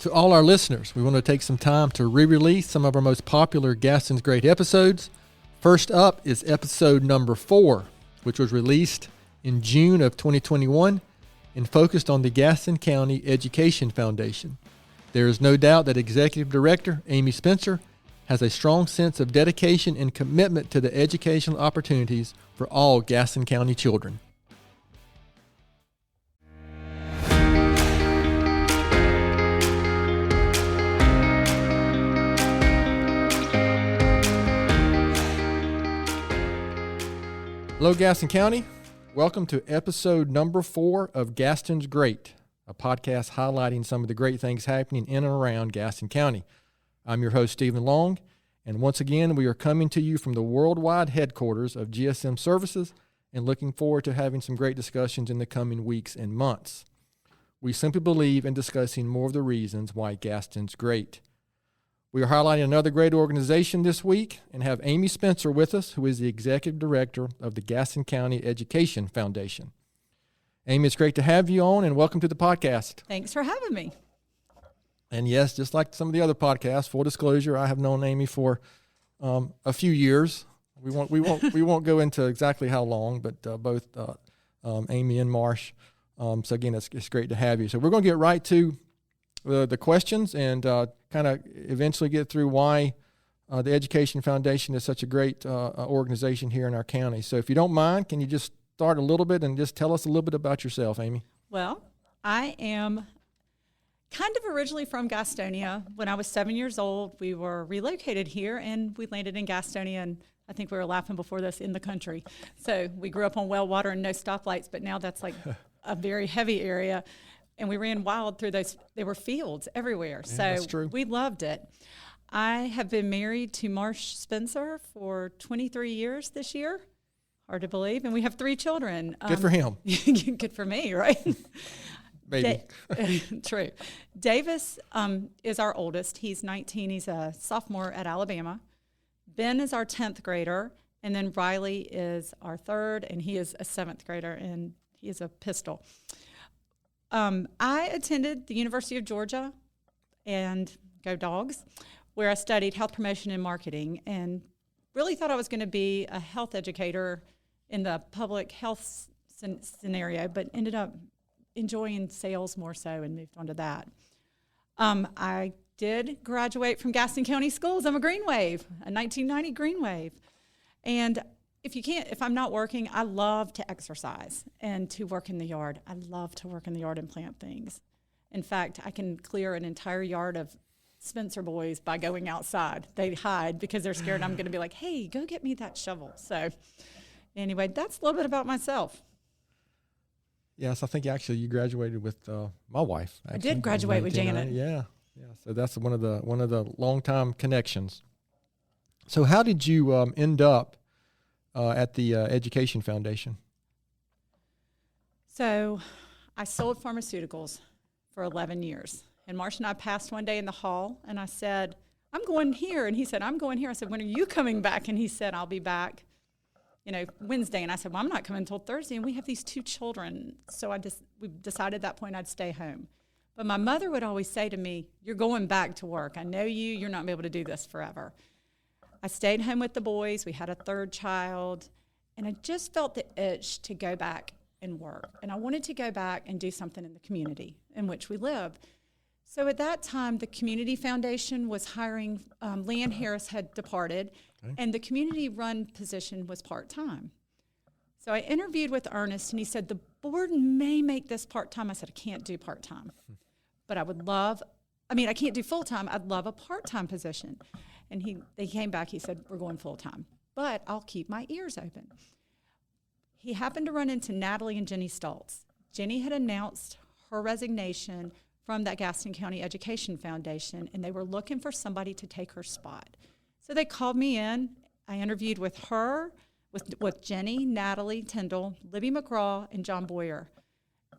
To all our listeners, we want to take some time to re-release some of our most popular Gaston's Great episodes. First up is episode number 4, which was released in June of 2021 and focused on the Gaston County Education Foundation. There is no doubt that Executive Director Amy Spencer has a strong sense of dedication and commitment to the educational opportunities for all Gaston County children. Hello, Gaston County. Welcome to episode number 4 of Gaston's Great, a podcast highlighting some of the great things happening in and around Gaston County. I'm your host, Stephen Long, and once again, we are coming to you from the worldwide headquarters of GSM Services and looking forward to having some great discussions in the coming weeks and months. We simply believe in discussing more of the reasons why Gaston's great. We are highlighting another great organization this week and have Amy Spencer with us, who is the Executive Director of the Gaston County Education Foundation. Amy, it's great to have you on, and welcome to the podcast. Thanks for having me. And yes, just like some of the other podcasts, full disclosure, I have known Amy for a few years. We won't go into exactly how long, but both Amy and Marsh. So again, it's great to have you. So we're going to get right to the questions and kind of eventually get through why the Education Foundation is such a great organization here in our county. So if you don't mind, can you just start a little bit and just tell us a little bit about yourself, Amy? Well, I am kind of originally from Gastonia. When I was 7 years old, we were relocated here and we landed in Gastonia, and I think we were laughing before this, in the country. So we grew up on well water and no stoplights, but now that's like a very heavy area. And we ran wild through those. There were fields everywhere. Yeah, so that's true. We loved it. I have been married to Marsh Spencer for 23 years this year. Hard to believe. And we have 3 children. Good for him. Good for me, right? Maybe. True. Davis is our oldest. He's 19. He's a sophomore at Alabama. Ben is our 10th grader. And then Riley is our 3rd, and he is a 7th grader, and he is a pistol. I attended the University of Georgia, and go Dogs, where I studied health promotion and marketing, and really thought I was going to be a health educator in the public health scenario, but ended up enjoying sales more so and moved on to that. I did graduate from Gaston County Schools. I'm a Green Wave, a 1990 Green Wave. And if I'm not working, I love to exercise and to work in the yard. I love to work in the yard and plant things. In fact, I can clear an entire yard of Spencer boys by going outside. They hide because they're scared I'm going to be like, hey, go get me that shovel. So anyway, that's a little bit about myself. Yes, I think actually you graduated with my wife. Actually, I did graduate with Janet. Yeah. So that's one of the long-time connections. So how did you end up at the Education Foundation? So I sold pharmaceuticals for 11 years. And Marsh and I passed one day in the hall, and I said, I'm going here. And he said, I'm going here. I said, when are you coming back? And he said, I'll be back, Wednesday. And I said, well, I'm not coming until Thursday. And we have these 2 children. So we decided at that point I'd stay home. But my mother would always say to me, you're going back to work. I know you're not going to be able to do this forever. I stayed home with the boys. We had a 3rd child, and I just felt the itch to go back and work. And I wanted to go back and do something in the community in which we live. So at that time, the Community Foundation was hiring, Leanne Harris had departed, and the community-run position was part-time. So I interviewed with Ernest, and he said, the board may make this part-time. I said, I can't do part-time, but I can't do full-time. I'd love a part-time position. And they came back, he said, we're going full-time, but I'll keep my ears open. He happened to run into Natalie and Jenny Stoltz. Jenny had announced her resignation from that Gaston County Education Foundation, and they were looking for somebody to take her spot. So they called me in. I interviewed with her, with Jenny, Natalie Tyndall, Libby McGraw, and John Boyer.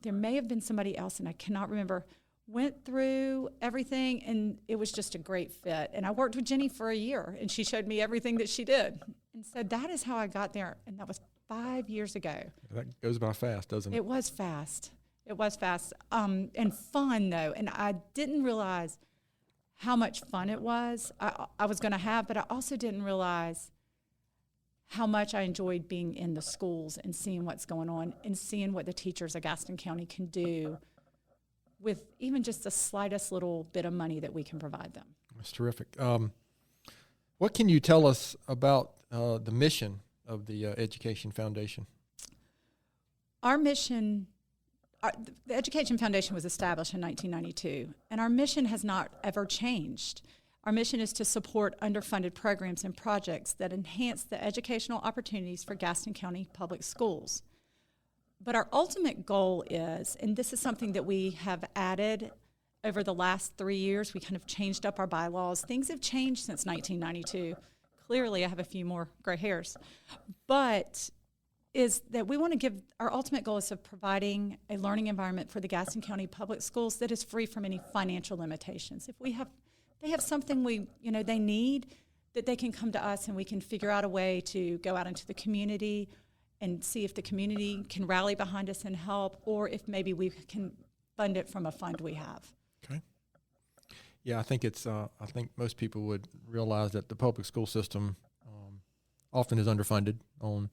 There may have been somebody else, and I cannot remember. Went through everything, and it was just a great fit. And I worked with Jenny for a year, and she showed me everything that she did. And so that is how I got there, and that was 5 years ago. That goes by fast, doesn't it? It was fast. It was fast and fun, though. And I didn't realize how much fun it was I was going to have, but I also didn't realize how much I enjoyed being in the schools and seeing what's going on and seeing what the teachers of Gaston County can do with even just the slightest little bit of money that we can provide them. That's terrific. What can you tell us about the mission of the Education Foundation? Our mission, the Education Foundation was established in 1992, and our mission has not ever changed. Our mission is to support underfunded programs and projects that enhance the educational opportunities for Gaston County Public Schools. But our ultimate goal is, and this is something that we have added over the last 3 years, we kind of changed up our bylaws. Things have changed since 1992. Clearly, I have a few more gray hairs. But is that we want to give, our ultimate goal is of providing a learning environment for the Gaston County Public Schools that is free from any financial limitations. If they have something they need, that they can come to us and we can figure out a way to go out into the community and see if the community can rally behind us and help, or if maybe we can fund it from a fund we have. Okay. Yeah, I think I think most people would realize that the public school system often is underfunded on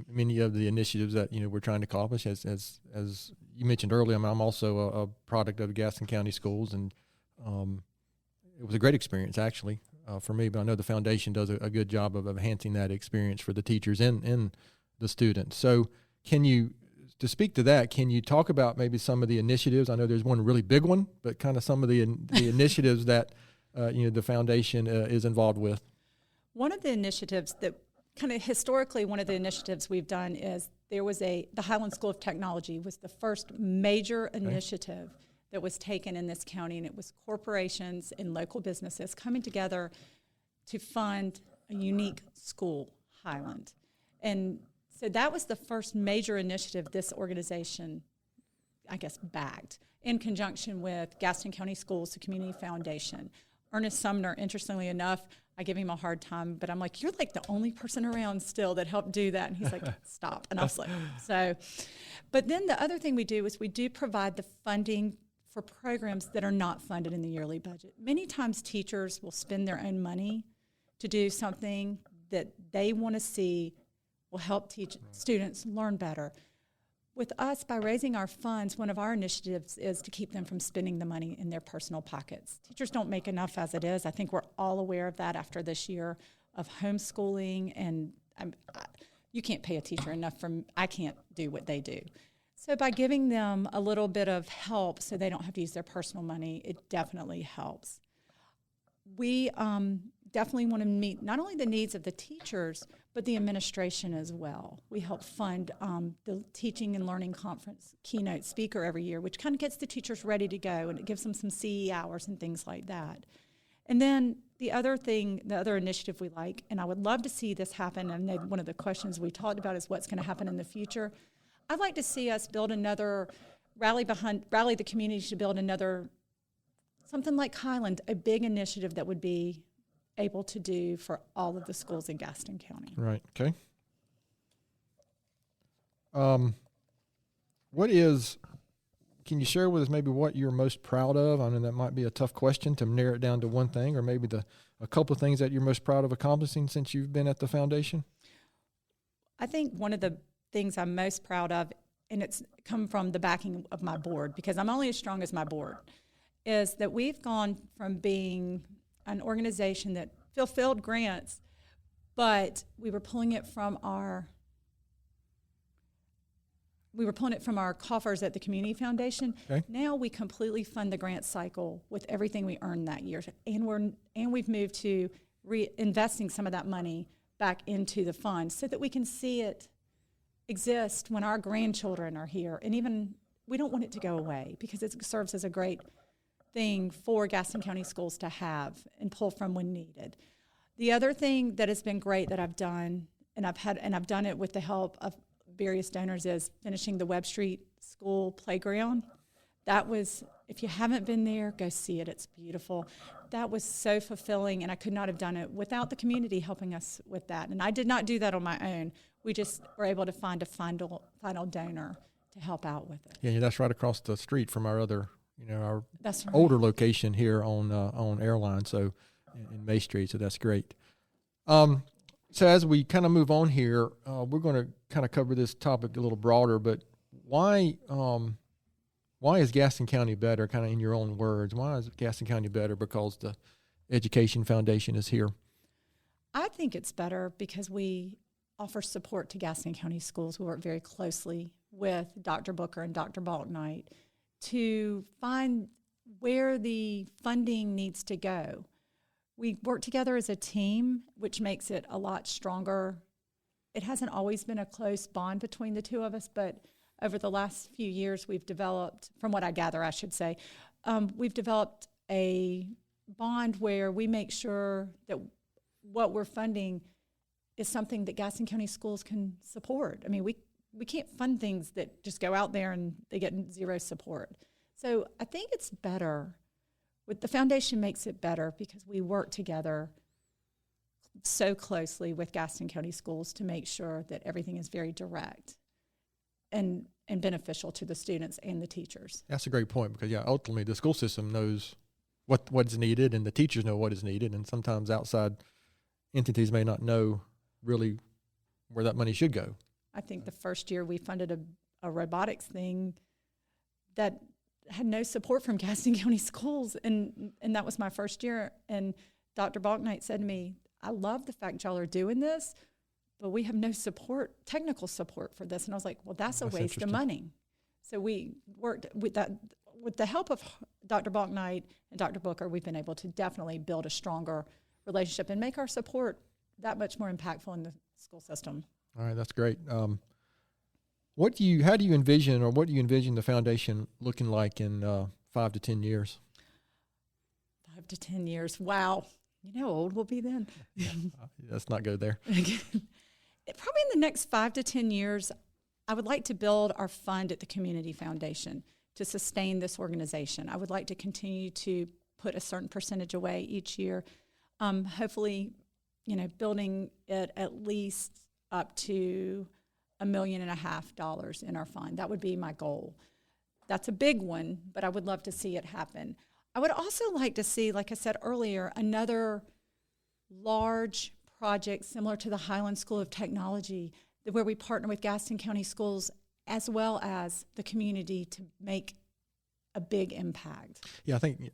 many of the initiatives that we're trying to accomplish. As you mentioned earlier, I'm also a product of the Gaston County Schools, and it was a great experience actually for me. But I know the foundation does a good job of enhancing that experience for the teachers and the students. So, to speak to that, can you talk about maybe some of the initiatives? I know there's one really big one, but kind of some of the initiatives that the foundation is involved with. One of the initiatives that kind of historically, one of the initiatives we've done is there was the Highland School of Technology was the first major initiative that was taken in this county, and it was corporations and local businesses coming together to fund a unique school, Highland. And so that was the first major initiative this organization, I guess, backed in conjunction with Gaston County Schools, the Community Foundation. Ernest Sumner, interestingly enough, I give him a hard time, but I'm like, you're like the only person around still that helped do that. And he's like, stop. And I was like, so. But then the other thing we do is we do provide the funding for programs that are not funded in the yearly budget. Many times teachers will spend their own money to do something that they want to see will help teach students learn better. With us, by raising our funds, one of our initiatives is to keep them from spending the money in their personal pockets. Teachers don't make enough as it is. I think we're all aware of that after this year of homeschooling, and you can't pay a teacher enough I can't do what they do. So by giving them a little bit of help so they don't have to use their personal money, it definitely helps. We definitely want to meet not only the needs of the teachers, but the administration as well. We help fund the Teaching and Learning Conference keynote speaker every year, which kind of gets the teachers ready to go, and it gives them some CE hours and things like that. And then the other initiative we like, and I would love to see this happen, and one of the questions we talked about is what's going to happen in the future. I'd like to see us build another, rally the community to build another, something like Highland, a big initiative that would be able to do for all of the schools in Gaston County. Right, okay. Can you share with us maybe what you're most proud of? I mean, that might be a tough question to narrow it down to one thing, or maybe a couple of things that you're most proud of accomplishing since you've been at the foundation. I think one of the things I'm most proud of, and it's come from the backing of my board, because I'm only as strong as my board, is that we've gone from being an organization that fulfilled grants, but we were pulling it from our coffers at the Community Foundation. Okay. Now we completely fund the grant cycle with everything we earned that year, and we've moved to reinvesting some of that money back into the fund so that we can see it exist when our grandchildren are here. And even we don't want it to go away, because it serves as a great thing for Gaston County Schools to have and pull from when needed. The other thing that has been great that I've done, and I've done it with the help of various donors, is finishing the Webb Street School playground. That was, if you haven't been there, go see it. It's beautiful. That was so fulfilling, and I could not have done it without the community helping us with that. And I did not do that on my own. We just were able to find a final donor to help out with it. Yeah, that's right across the street from our other, our That's right. older location here on Airline, so in May Street. So that's great. So as we kind of move on here, we're going to kind of cover this topic a little broader. But why is Gaston County better? Kind of in your own words, why is Gaston County better? Because the Education Foundation is here. I think it's better because we offer support to Gaston County schools. We work very closely with Dr. Booker and Dr. Balknight to find where the funding needs to go. We work together as a team, which makes it a lot stronger. It hasn't always been a close bond between the two of us, but over the last few years, we've developed, from what I gather, I should say, we've developed a bond where we make sure that what we're funding is something that Gaston County schools can support. I mean, we can't fund things that just go out there and they get zero support. So I think it's better. The foundation makes it better because we work together so closely with Gaston County schools to make sure that everything is very direct and beneficial to the students and the teachers. That's a great point because, ultimately the school system knows what's needed and the teachers know what is needed, and sometimes outside entities may not know really where that money should go. I think the first year we funded a robotics thing that had no support from Gaston County schools, and that was my first year. And Dr. Balknight said to me, I love the fact y'all are doing this, but we have no support, technical support for this. And I was like, well, that's a waste of money. So we worked with that. With the help of Dr. Balknight and Dr. Booker, we've been able to definitely build a stronger relationship and make our support that much more impactful in the school system. All right, that's great. How do you envision the foundation looking like in 5 to 10 years? 5 to 10 years. Wow. You know how old we'll be then? Let's not go there. Probably in the next 5 to 10 years, I would like to build our fund at the Community Foundation to sustain this organization. I would like to continue to put a certain percentage away each year. Hopefully, building it at least up to $1.5 million in our fund. That would be my goal. That's a big one, but I would love to see it happen. I would also like to see, like I said earlier, another large project similar to the Highland School of Technology, where we partner with Gaston County schools as well as the community to make a big impact. Yeah, I think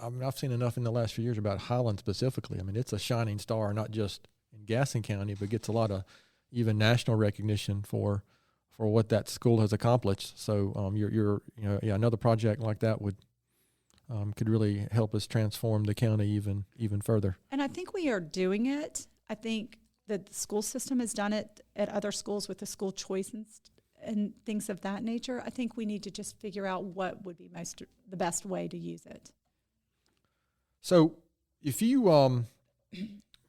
I've seen enough in the last few years about Highland specifically. I mean, it's a shining star, not just in Gaston County, but gets a lot of even national recognition for what that school has accomplished. So another project like that could really help us transform the county even further. And I think we are doing it. I think that the school system has done it at other schools with the school choice and things of that nature. I think we need to just figure out what would be the best way to use it. So if you I'm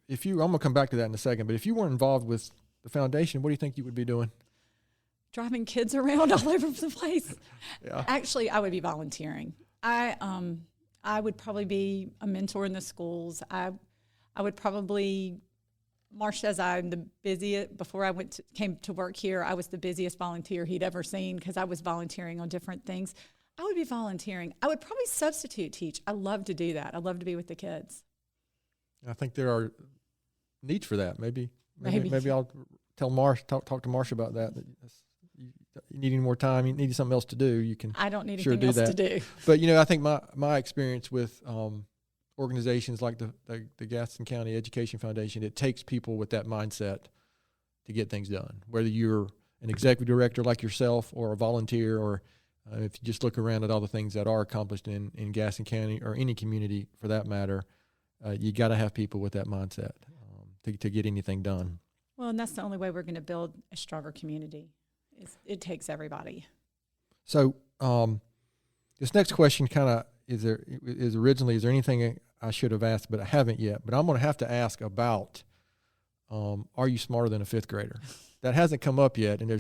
gonna come back to that in a second, but if you weren't involved with the foundation, what do you think you would be doing? Driving kids around all over the place. Yeah. Actually, I would be volunteering. I would probably be a mentor in the schools. I would probably, Marsh says I'm the busiest. Before I came to work here, I was the busiest volunteer he'd ever seen because I was volunteering on different things. I would be volunteering. I would probably substitute teach. I love to do that. I love to be with the kids. I think there are needs for that. Maybe I'll tell Marsh, talk to Marsh about that. You need any more time, you need something else to do, you can I don't need sure anything do else that. to do. But, I think my experience with organizations like the Gaston County Education Foundation, it takes people with that mindset to get things done. Whether you're an executive director like yourself or a volunteer, or if you just look around at all the things that are accomplished in Gaston County or any community for that matter, you got to have people with that mindset to get anything done. Well, and that's the only way we're going to build a stronger community. It takes everybody. So this next question kind of is there anything I should have asked but I haven't yet, but I'm going to have to ask about are you smarter than a fifth grader? That hasn't come up yet, and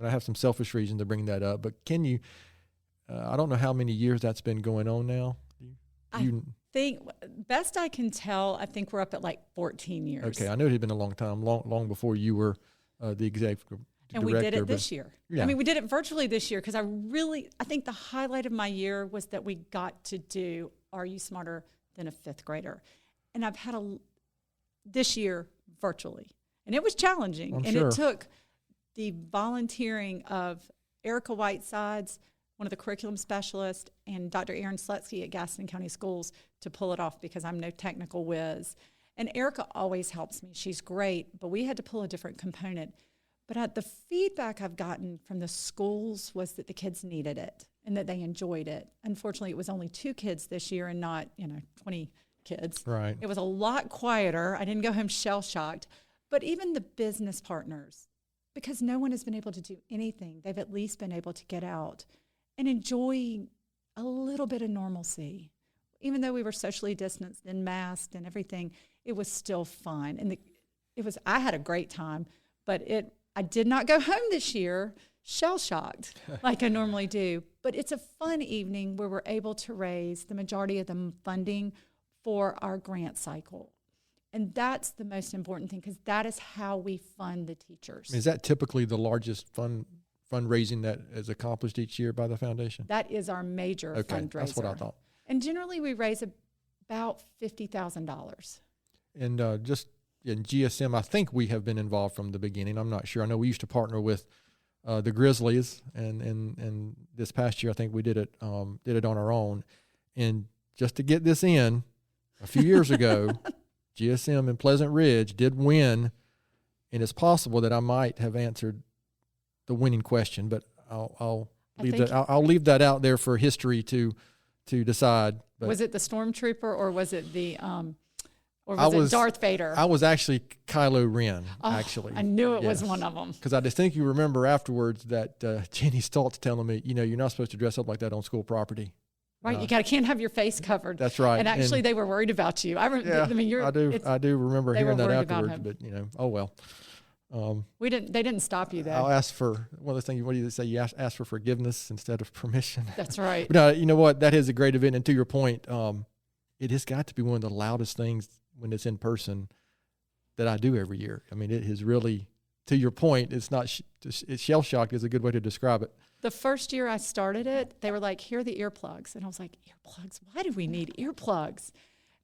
I have some selfish reason to bring that up, but can you I don't know how many years that's been going on now. I think, best I can tell, I think we're up at like 14 years. Okay, I know it had been a long time, long before you were the executive And we did it director, this year. Yeah. I mean, we did it virtually this year because I think the highlight of my year was that we got to do Are You Smarter Than a Fifth Grader? And I've had this year virtually. And it was challenging. I'm and sure. It took the volunteering of Erica Whitesides, one of the curriculum specialists, and Dr. Aaron Slutsky at Gaston County Schools to pull it off because I'm no technical whiz. And Erica always helps me. She's great, but we had to pull a different component. But the feedback I've gotten from the schools was that the kids needed it and that they enjoyed it. Unfortunately, it was only 2 kids this year and not, 20 kids. Right. It was a lot quieter. I didn't go home shell-shocked. But even the business partners, because no one has been able to do anything, they've at least been able to get out and enjoy a little bit of normalcy. Even though we were socially distanced and masked and everything, it was still fun. And I had a great time, but I did not go home this year shell-shocked like I normally do. But it's a fun evening where we're able to raise the majority of the funding for our grant cycle. And that's the most important thing because that is how we fund the teachers. Is that typically the largest fundraising that is accomplished each year by the foundation? That is our major fundraiser. That's what I thought. And generally we raise about $50,000. And just in GSM, I think we have been involved from the beginning. I'm not sure. I know we used to partner with the Grizzlies, and this past year I think we did it on our own. And just to get this in, a few years ago, GSM in Pleasant Ridge did win, and it's possible that I might have answered the winning question, but I'll leave that out there for history to decide. But was it the Stormtrooper or was it the or was it Darth Vader? I was actually Kylo Ren, actually. I knew it was one of them. Because I distinctly remember afterwards that Jenny Stoltz telling me, you're not supposed to dress up like that on school property. Right, you can't have your face covered. That's right. And actually, they were worried about you. I do remember hearing that afterwards, but oh well. They didn't stop you though. I'll ask for one of the things. What do you say? You ask for forgiveness instead of permission. That's right. But you know what? That is a great event, and to your point, it has got to be one of the loudest things when it's in person that I do every year. I mean, it is really, to your point, it's not. It's shell shock is a good way to describe it. The first year I started it, they were like, here are the earplugs. And I was like, earplugs? Why do we need earplugs?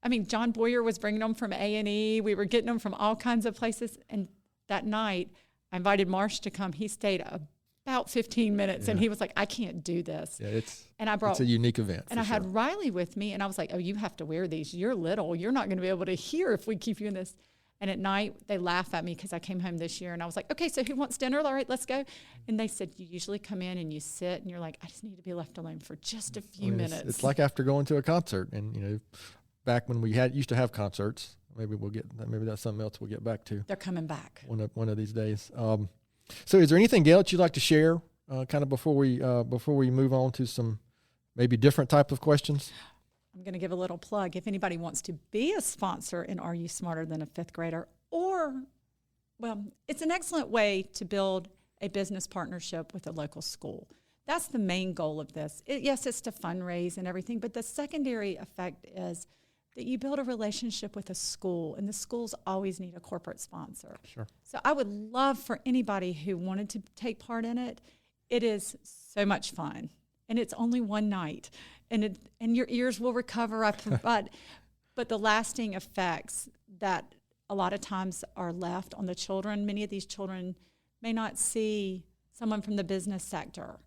I mean, John Boyer was bringing them from A&E. We were getting them from all kinds of places. And that night, I invited Marsh to come. He stayed about 15 minutes, and he was like, I can't do this. Yeah, it's a unique event. And I had Riley with me, and I was like, oh, you have to wear these. You're little. You're not going to be able to hear if we keep you in this. And at night, they laugh at me because I came home this year, and I was like, okay, so who wants dinner? All right, let's go. And they said, you usually come in and you sit, and you're like, I just need to be left alone for just a few minutes. It's like after going to a concert. And, back when we used to have concerts, maybe that's something else we'll get back to. They're coming back. One of these days. So is there anything else you'd like to share kind of before we move on to some maybe different type of questions? I'm going to give a little plug. If anybody wants to be a sponsor in Are You Smarter Than a Fifth Grader? It's an excellent way to build a business partnership with a local school. That's the main goal of this. Yes, it's to fundraise and everything, but the secondary effect is that you build a relationship with a school, and the schools always need a corporate sponsor. Sure. So I would love for anybody who wanted to take part in it. It is so much fun, and it's only one night. And your ears will recover, but the lasting effects that a lot of times are left on the children. Many of these children may not see someone from the business sector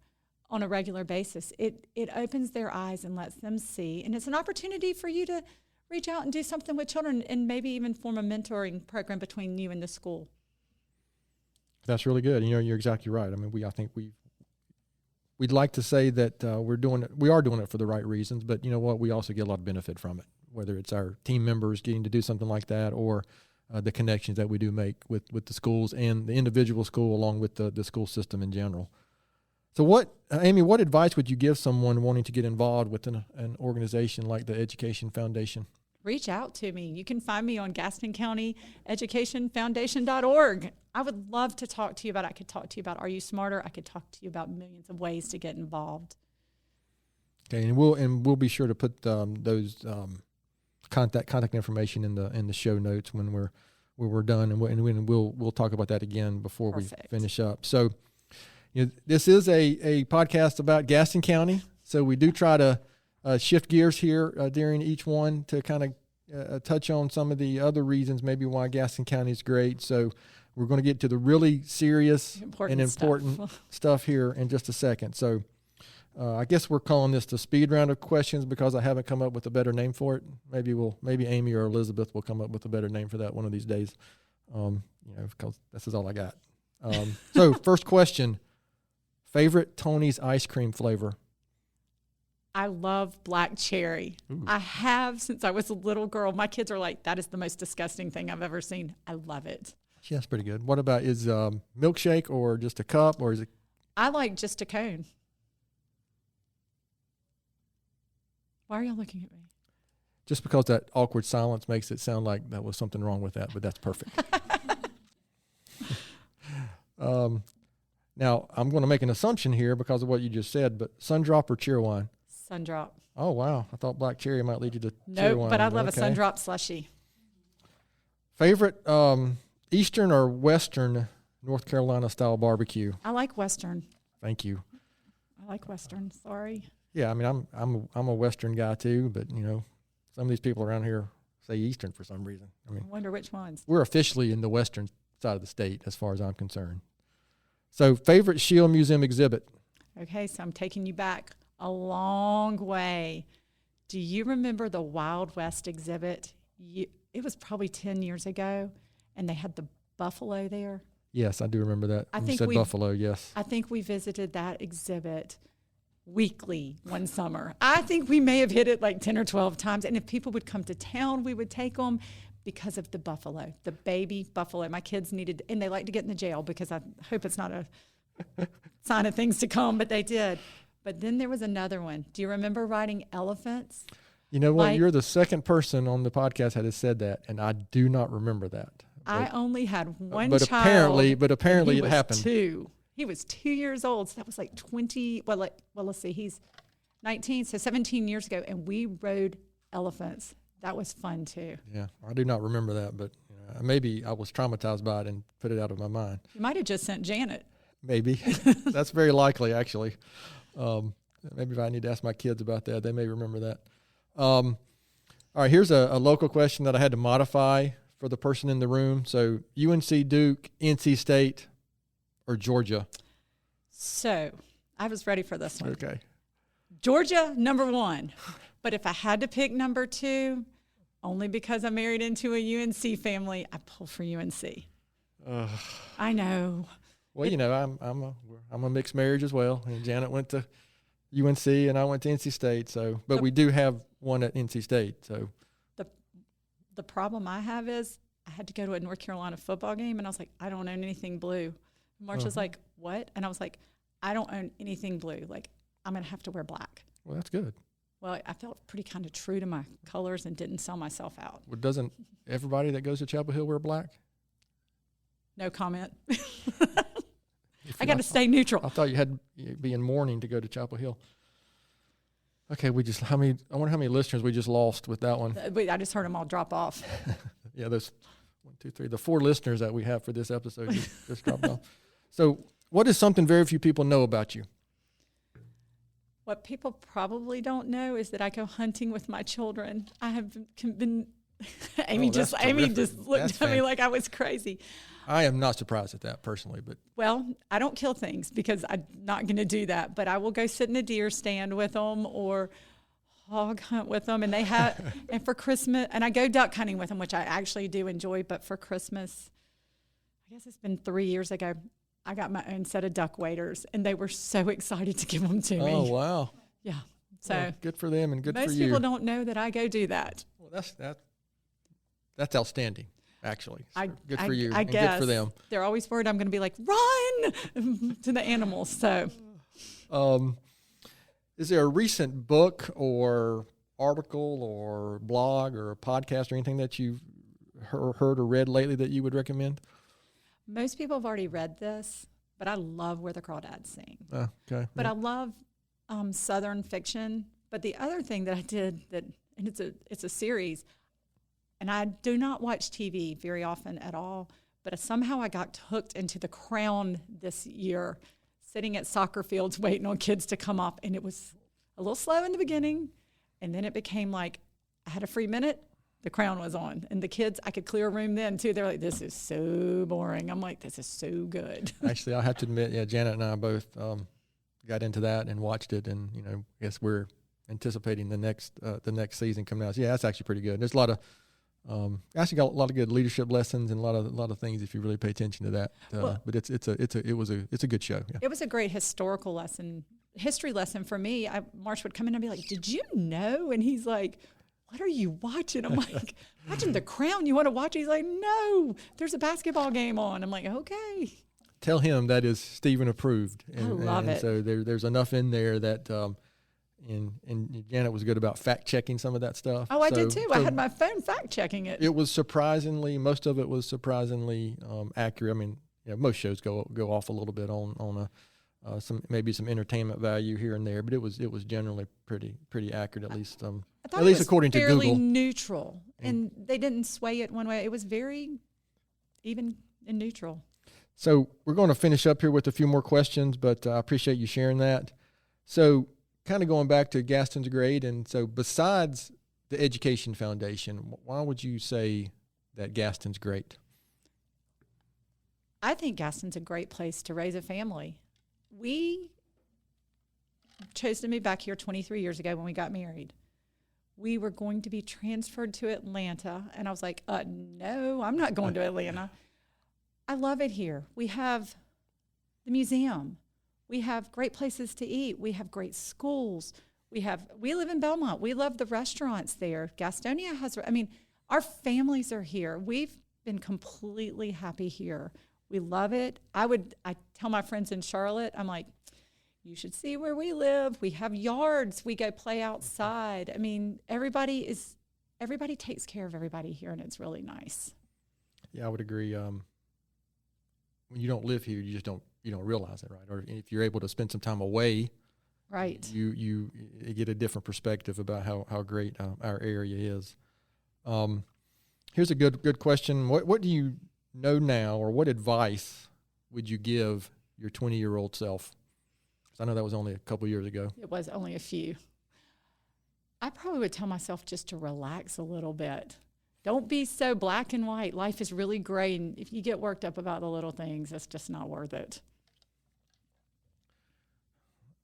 on a regular basis. It opens their eyes and lets them see, and it's an opportunity for you to reach out and do something with children, and maybe even form a mentoring program between you and the school. That's really good. You're exactly right. I mean, we'd like to say that we are doing it for the right reasons, but you know what? We also get a lot of benefit from it, whether it's our team members getting to do something like that, or the connections that we do make with the schools and the individual school, along with the school system in general. So Amy, what advice would you give someone wanting to get involved with an organization like the Education Foundation? Reach out to me. You can find me on Gaston County educationfoundation.org. I would love to talk to you about it. I could talk to you about Are You Smarter? I could talk to you about millions of ways to get involved. Okay, and we'll be sure to put those contact information in the show notes when we're when we're done, and we'll talk about that again before Perfect. we finish up. So, this is a podcast about Gaston County. So we do try to shift gears here during each one to kind of touch on some of the other reasons maybe why Gaston County is great. So we're going to get to the really serious and important stuff here in just a second. So I guess we're calling this the speed round of questions because I haven't come up with a better name for it. Maybe Amy or Elizabeth will come up with a better name for that one of these days. Because this is all I got. So first question, favorite Tony's ice cream flavor? I love black cherry. Ooh. I have since I was a little girl. My kids are like, that is the most disgusting thing I've ever seen. I love it. Yeah, that's pretty good. What about, is milkshake or just a cup, or is it? I like just a cone. Why are y'all looking at me? Just because that awkward silence makes it sound like that was something wrong with that, but that's perfect. Now, I'm going to make an assumption here because of what you just said, but Sundrop or Cheerwine? Sundrop. Oh, wow. I thought black cherry might lead you to Cheerwine. Cheerwine. Nope, but I love a Sundrop slushie. Favorite Eastern or Western North Carolina style barbecue? I like Western. Thank you. I like Western. Sorry. Yeah, I mean, I'm a Western guy too, but some of these people around here say Eastern for some reason. I wonder which ones. We're officially in the Western side of the state as far as I'm concerned. So, favorite Shield Museum exhibit? Okay, so I'm taking you back a long way. Do you remember the Wild West exhibit? It was probably 10 years ago, and they had the buffalo there. Yes, I do remember that. You said buffalo, yes. I think we visited that exhibit weekly one summer. I think we may have hit it like 10 or 12 times, and if people would come to town, we would take them. Because of the buffalo, the baby buffalo. My kids needed, and they like to get in the jail because I hope it's not a sign of things to come, but they did. But then there was another one. Do you remember riding elephants? You know what? You're the second person on the podcast that has said that, and I do not remember that. I only had one child. But apparently it happened. He was 2 years old, so that was like 20. Well, let's see. He's 19, so 17 years ago, and we rode elephants. That was fun too. Yeah, I do not remember that, but maybe I was traumatized by it and put it out of my mind. You might have just sent Janet. Maybe. That's very likely, actually. Maybe if I need to ask my kids about that, they may remember that. All right, here's a local question that I had to modify for the person in the room. So UNC, Duke, NC State, or Georgia? So I was ready for this one. Okay. Georgia, number one. But if I had to pick number two, only because I'm married into a UNC family, I pull for UNC. I know. Well, I'm a mixed marriage as well. And Janet went to UNC and I went to NC State. So, but we do have one at NC State. So the problem I have is I had to go to a North Carolina football game, and I was like, I don't own anything blue. Marcia's like, what? And I was like, I don't own anything blue. Like, I'm going to have to wear black. Well, that's good. Well, I felt pretty kind of true to my colors and didn't sell myself out. Well, doesn't everybody that goes to Chapel Hill wear black? No comment. I got to stay neutral. I thought you had to be in mourning to go to Chapel Hill. Okay, I wonder how many listeners we just lost with that one. I just heard them all drop off. Yeah, there's 1, 2, 3. The 4 listeners that we have for this episode just dropped off. So, what is something very few people know about you? What people probably don't know is that I go hunting with my children. I have been. Amy just looked at me like I was crazy. I am not surprised at that personally, but I don't kill things because I'm not going to do that. But I will go sit in a deer stand with them or hog hunt with them, and and for Christmas, and I go duck hunting with them, which I actually do enjoy. But for Christmas, I guess it's been 3 years ago, I got my own set of duck waders, and they were so excited to give them to me. Oh, wow. Yeah. So good for them and good for you. Most people don't know that I go do that. Well, that's outstanding, actually. So good for you I and guess. Good for them. They're always worried I'm going to be like, run to the animals. So, is there a recent book or article or blog or a podcast or anything that you've heard or read lately that you would recommend? Most people have already read this, but I love Where the Crawdads Sing. Okay. But I love Southern fiction. But the other thing that I did and it's a series, And I do not watch TV very often at all, but somehow I got hooked into The Crown this year, sitting at soccer fields waiting on kids to come up. And it was a little slow in the beginning, and then it became like I had a free minute, The Crown was on. And the kids, I could clear a room then too. They're like, this is so boring. I'm like, this is so good. Actually, I have to admit, yeah, Janet and I both got into that and watched it, and I guess we're anticipating the next season coming out. So, yeah, that's actually pretty good. There's a lot of actually got a lot of good leadership lessons and a lot of things if you really pay attention to that. But it's a good show. Yeah. It was a great history lesson for me. Marsh would come in and be like, "Did you know?" And he's like, "What are you watching?" I'm like, "Watching The Crown. You want to watch it?" He's like, "No, there's a basketball game on." I'm like, "Okay." Tell him that is Stephen approved. I love it. So there's enough in there that. And Janet was good about fact checking some of that stuff. Oh, I did too. I had my phone fact checking it. It was most of it was surprisingly accurate. I mean, most shows go off a little bit on some entertainment value here and there, but it was generally pretty accurate, at least according to Google. Fairly neutral, and they didn't sway it one way. It was very even and neutral. So we're going to finish up here with a few more questions, but I appreciate you sharing that. So, kind of going back to Gaston's Great, and so besides the Education Foundation, why would you say that Gaston's great? I think Gaston's a great place to raise a family. We chose to move back here 23 years ago when we got married. We were going to be transferred to Atlanta, and I was like, no, I'm not going to Atlanta. I love it here. We have the museum. We have great places to eat. We have great schools. We live in Belmont. We love the restaurants there. Gastonia our families are here. We've been completely happy here. We love it. I tell my friends in Charlotte, I'm like, you should see where we live. We have yards. We go play outside. I mean, everybody takes care of everybody here, and it's really nice. Yeah, I would agree. When you don't live here, you just don't realize it, right? Or if you're able to spend some time away, right, you get a different perspective about how great our area is. Here's a good question. What do you know now, or what advice would you give your 20-year-old self? Because I know that was only a couple years ago. It was only a few. I probably would tell myself just to relax a little bit. Don't be so black and white. Life is really gray, and if you get worked up about the little things, it's just not worth it.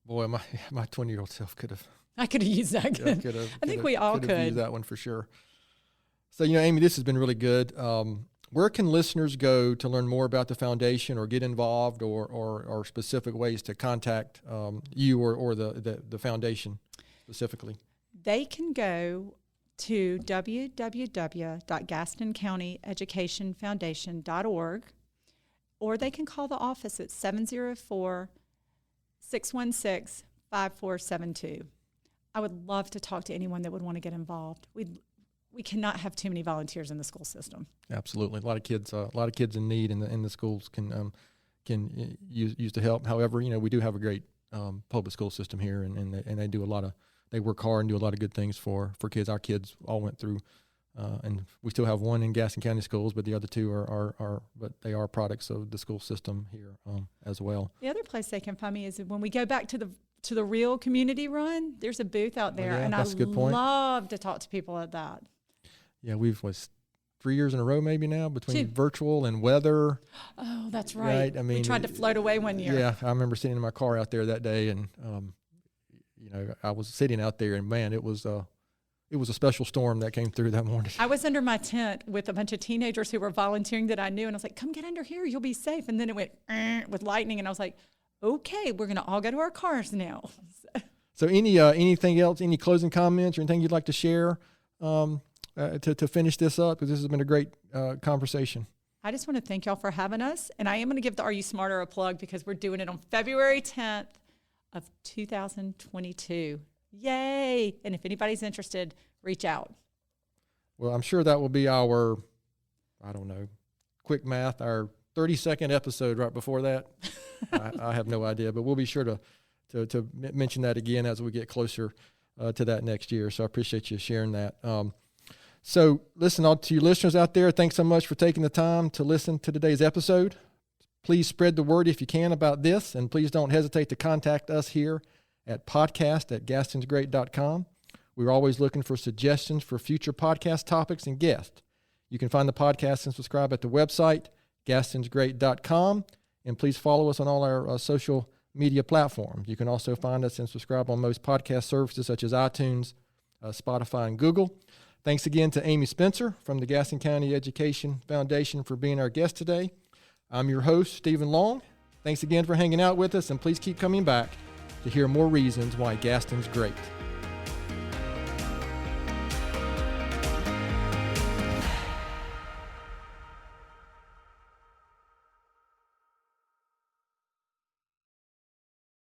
Boy, my 20-year-old self could have. I could have used that. I think we all could. Use that one for sure. So, Amy, this has been really good. Where can listeners go to learn more about the foundation, or get involved, or specific ways to contact you or the foundation specifically? They can go to www.GastonCountyEducationFoundation.org, or they can call the office at 704-616-5472. I would love to talk to anyone that would want to get involved. We cannot have too many volunteers in the school system. Absolutely, a lot of kids in need in the schools can use the help. However, we do have a great public school system here, and they do a lot of. They work hard and do a lot of good things for kids. Our kids all went through, and we still have one in Gaston County schools, but the other two but they are products of the school system here as well. The other place they can find me is when we go back to the real community run. There's a booth out there, and I love to talk to people at that. Yeah, we've 3 years in a row maybe now between virtual and weather. Oh, that's right. I mean, we tried to float away one year. Yeah, I remember sitting in my car out there that day, and I was sitting out there, and man, it was a special storm that came through that morning. I was under my tent with a bunch of teenagers who were volunteering that I knew, and I was like, "Come get under here, you'll be safe." And then it went with lightning, and I was like, "Okay, we're gonna all go to our cars now." So anything else? Any closing comments or anything you'd like to share to finish this up? Because this has been a great conversation. I just want to thank y'all for having us, and I am going to give the Are You Smarter a plug because we're doing it on February 10th. Of 2022. Yay! And if anybody's interested, reach out. Well, I'm sure that will be our, quick math, our 30-second episode right before that. I have no idea, but we'll be sure to mention that again as we get closer to that next year. So I appreciate you sharing that. So listen, all to you listeners out there, thanks so much for taking the time to listen to today's episode. Please spread the word if you can about this, and please don't hesitate to contact us here at podcast@gastonsgreat.com. We're always looking for suggestions for future podcast topics and guests. You can find the podcast and subscribe at the website, gastonsgreat.com, and please follow us on all our social media platforms. You can also find us and subscribe on most podcast services such as iTunes, Spotify, and Google. Thanks again to Amy Spencer from the Gaston County Education Foundation for being our guest today. I'm your host, Stephen Long. Thanks again for hanging out with us, and please keep coming back to hear more reasons why Gaston's great.